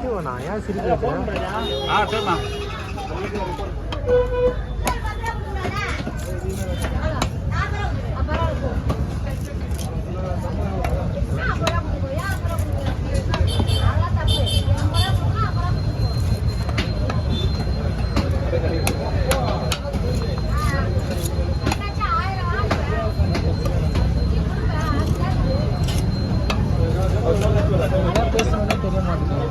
சிரிக்குவேண்ணா ஏன் சிரிக்க சரிண்ணா பேசணும்னே தெரிய மாட்டேங்குது.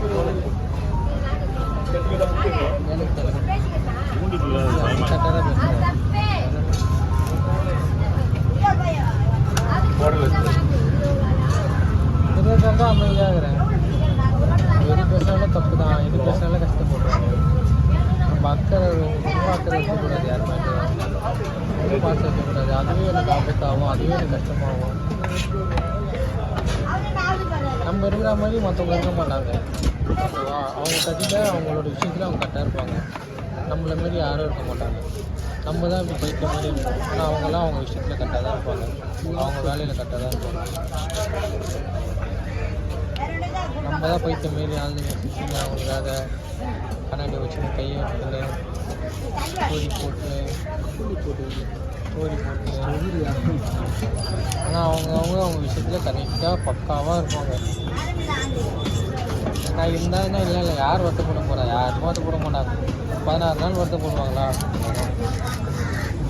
இருபது அமைதியாகிறேன். எது பேசினாலும் தப்பு தான், எது பேசினாலும் கஷ்டப்படுறோம். நம்ம அக்கறை ரொம்ப அக்கறை வைக்கக்கூடாது, யாருமே ரொம்ப பார்த்து வைக்கக்கூடாது. அதுவே எனக்கு ஆபத்தாகும், அதுவே எனக்கு கஷ்டமாகும். நம்ம இருக்கிற மாதிரி மற்றவங்க இருக்க மாட்டாங்க. அவங்க கட்டிட்டா அவங்களோட விஷயத்தில் அவங்க கரெக்டாக இருப்பாங்க. நம்மள மாரி யாரும் இருக்க மாட்டாங்க. நம்ம தான் இப்படி பைக்க மாதிரி இருப்போம். ஆனால் அவங்களாம் அவங்க விஷயத்தில் கரெக்டாக தான் இருப்பாங்க, அவங்க வேலையில் கரெக்டாக தான் இருப்பாங்க. நம்ம தான் பைக்க மாரி ஆளுங்க சுற்றி அவங்களுக்காக கண்ணாடி வச்சு கையை எடுத்துன்னு ஸ்டோரி போட்டு ஆனால் அவங்க விஷயத்தில் கரெக்டாக பக்காவாக இருப்பாங்க. நான் இருந்தால் இல்லை யார் வருத்தப்பட போகிறா? யாருமே வருத்தப்பட மாட்டாங்க. 16 நாள் வருத்தப்படுவாங்களா?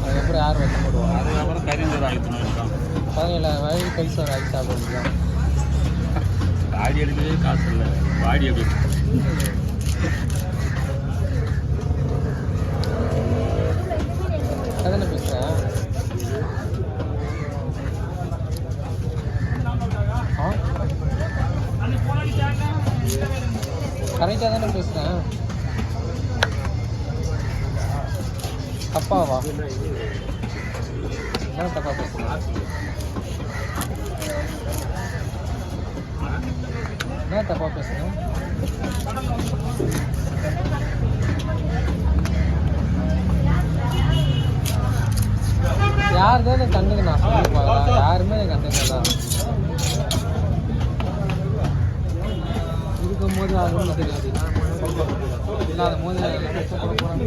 அதுக்கப்புறம் யார் வருத்தப்படுவாங்க? அதுக்கப்புறம் கறிஞ்சோறு ஆகிட்டு 17 வயது கரிசோறு ஆகி சாப்பிடுவாங்க. பாடி எடுக்கவே காசு இல்லை, பாடி எப்படி அதானே பேசுகிறேன். கரெக்டாக தானே பேசுகிறேன். தப்பாவா? என்ன தப்பா பேசுகிறேன்? என்ன தப்பா பேசுகிறேன்? யார் தான் எனக்கு கண்டுக்கு நான் சொல்லிப்பாங்களா? யாருமே எனக்கு கண்டுக்கலாம் இருக்கும்போது யாருமே தெரியாது. இல்லாத போது கஷ்டப்பட போகிறாங்க.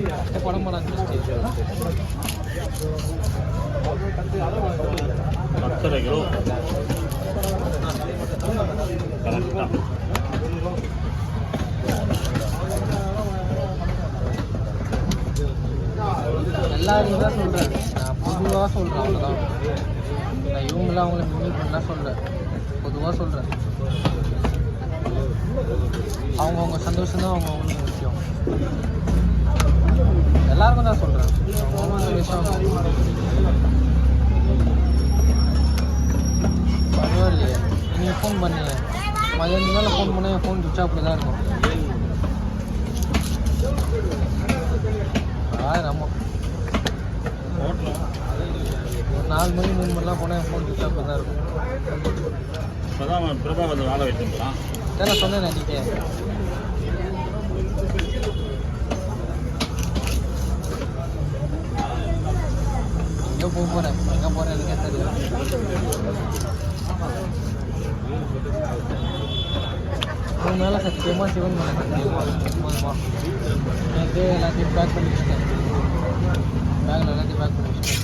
எல்லாரையும் தான் சொல்கிறேன், நான் பொதுவாக சொல்கிறேன். அவ்வளோதான். நான் இவங்களாம் அவங்கள மிமிக் பண்ணலாம் சொல்கிறேன், பொதுவாக சொல்கிறேன். அவங்கவுங்க சந்தோஷம் தான் அவங்கவுங்களுக்கு முக்கியம். எல்லாருக்கும் தான் சொல்கிறேன். அவங்க சந்தோஷம் பரவாயில்லையே. நீங்கள் ஃபோன் பண்ணீங்க, மதியானம் மேலே ஃபோன் பண்ணால் என் ஃபோன் சுவிட்ச் ஆஃபில் தான் இருக்கும். நம்ம ஒரு 4 மணி 3 மணிலாம் போனால் என் ஃபோன் சுவிட்ச் ஆஃபில் தான் இருக்கும். பிரபாகர் வேலை வச்சுங்களா? நான் சொன்னேன் அன்றைக்கி. எங்கே போக போகிறேன், எங்கே போகிறேன் எனக்கே தெரியும். மூணு நாளாக சத்தியமாக சிவன் மேலே சத்தியமாக நேற்று எல்லாத்தையும் பேக் பண்ணி வச்சுட்டேன். பேக்கில் எல்லாத்தையும் பேக் பண்ணி வச்சுட்டேன்.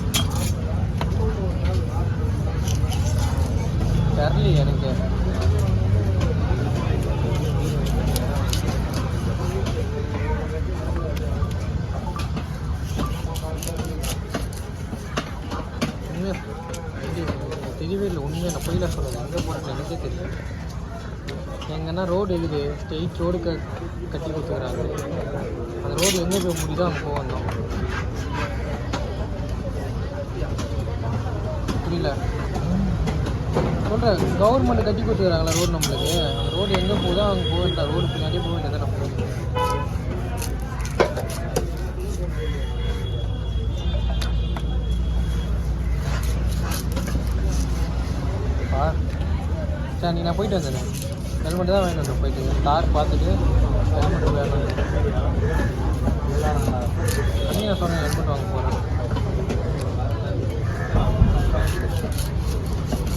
தெரியலையே எனக்கு. தெரியவே இல்லை உண்மையாக. நான் பொயில சொல்லுவேன், எங்கே போகிறது எனக்கே தெரியும். எங்கன்னா ரோடு எழுது ஸ்ட்ரெயிட் ரோடு கட்டி கொடுத்துக்கிறாங்க. அந்த ரோடு எங்கே போய் முடியுதோ அங்கே போக வந்தோம். புரியல சொல்கிறேன். கவர்மெண்ட் கட்டி கொடுத்துக்கிறாங்களா ரோடு நம்மளுக்கு? அந்த ரோடு எங்கே போகுதோ அங்கே போக வேண்டாம். ரோடு பின்னாடியே போக வேண்டியதான் நம்மளுக்கு. சரி நீ நான் போயிட்டு வந்தேன். ஹெல்மெட்டு தான் வாங்கிட்டு வந்தேன். போயிட்டு கார் பார்த்துட்டு ஹெல்மெட்டு வேணும். அன்றைக்கி நான் சொன்னேன் ஹெல்மெட் வாங்க போகிறேன்.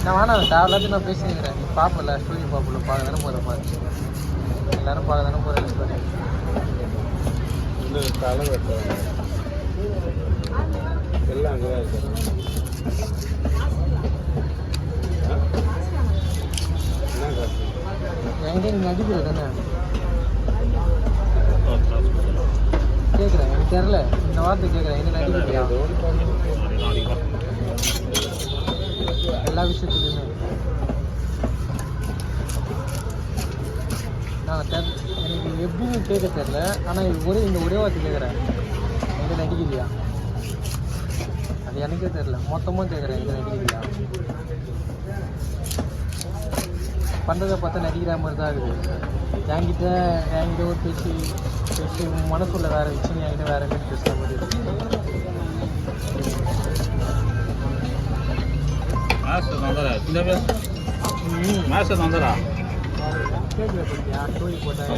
நான் வேணாம் தேவையில்லாத்தையும் நான் பேசிக்கிறேன். நீ பார்ப்பல ஸ்டோரி பார்ப்பல பார்க்க தானே போகிற மாதிரி. எல்லாரும் பார்க்க தானே போகிறேன். இன்னும் தலை வெட்டுறாங்க எல்லாம் அங்கே தான் இருக்கிறாங்க. என்ன காசு எங்கே நீங்கள் நடிக்கிற தானே கேட்குறேன். எனக்கு தெரில, இந்த வார்த்தை கேட்குறேன். என்ன நடிக்கிறியா எல்லா விஷயத்துலையுமே? எனக்கு எப்படின்னு கேட்க தெரில. ஆனால் இந்த ஒரே வார்த்தை கேட்குறேன், எங்கே நடிக்கிறியா? அது எனக்கே தெரில. மொத்தமாக கேட்குறேன், எங்கே நடிக்கிறியா? பண்ணுறதை பார்த்தா நடிக்கிற மாதிரி தான் இருக்குது. என்கிட்ட ஒரு பேசி உன் மனசுள்ள வேறு வச்சு என்கிட்ட வேறு மாதிரி பேசுகிற மாதிரி இருக்குது.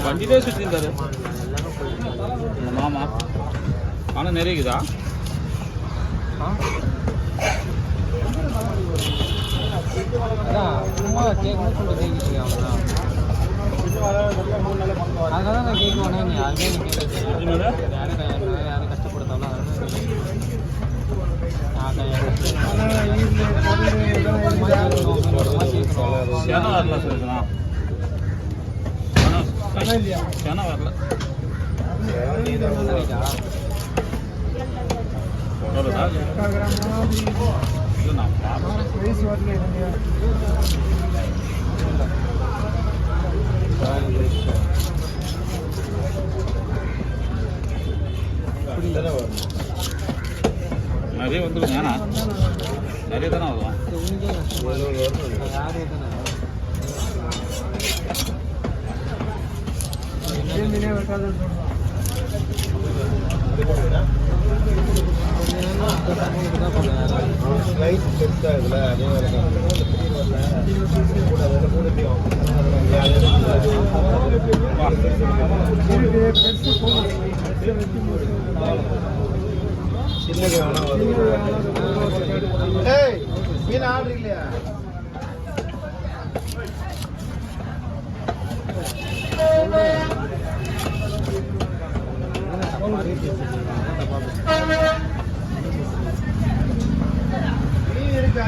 வண்டியிலே சுற்றிருந்தாரு மாமா. ஆனால் நிறையக்குதா? அதான் சும்மா கேட்கணும்னு சொல்லிட்டு கேட்குறீங்க. அவ்வளோதான். அதுக்காக தான் நான் கேட்குவேனே. நீ அதுவே நீ கேட்க யாரும் கஷ்டப்படுத்தாலும் நிறைய வந்துருங்க. ஏன்னா நிறைய தானே வரும். யாரும் தானே மீன் ஆர்டர் இல்லையா? மீன் இருக்கு.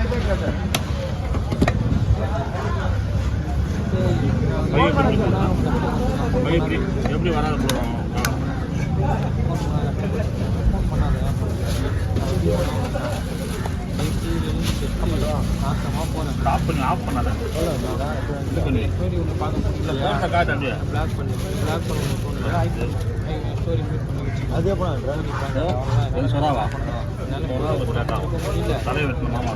எப்படி வராது போகிறோம்? ஆஃப் பண்ணாத. அதே சொல்லாவா தலை வெட்டணும் மாமா.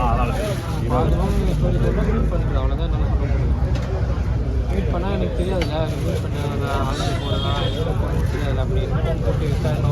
அவ்வளோதான் நல்லா சொல்ல முடியும். மீட் பண்ணால் எனக்கு தெரியாதுல்ல. மீட் பண்ண ஆன்லைன் போகிறதா தெரியாது. அப்படி போட்டு விசாரணை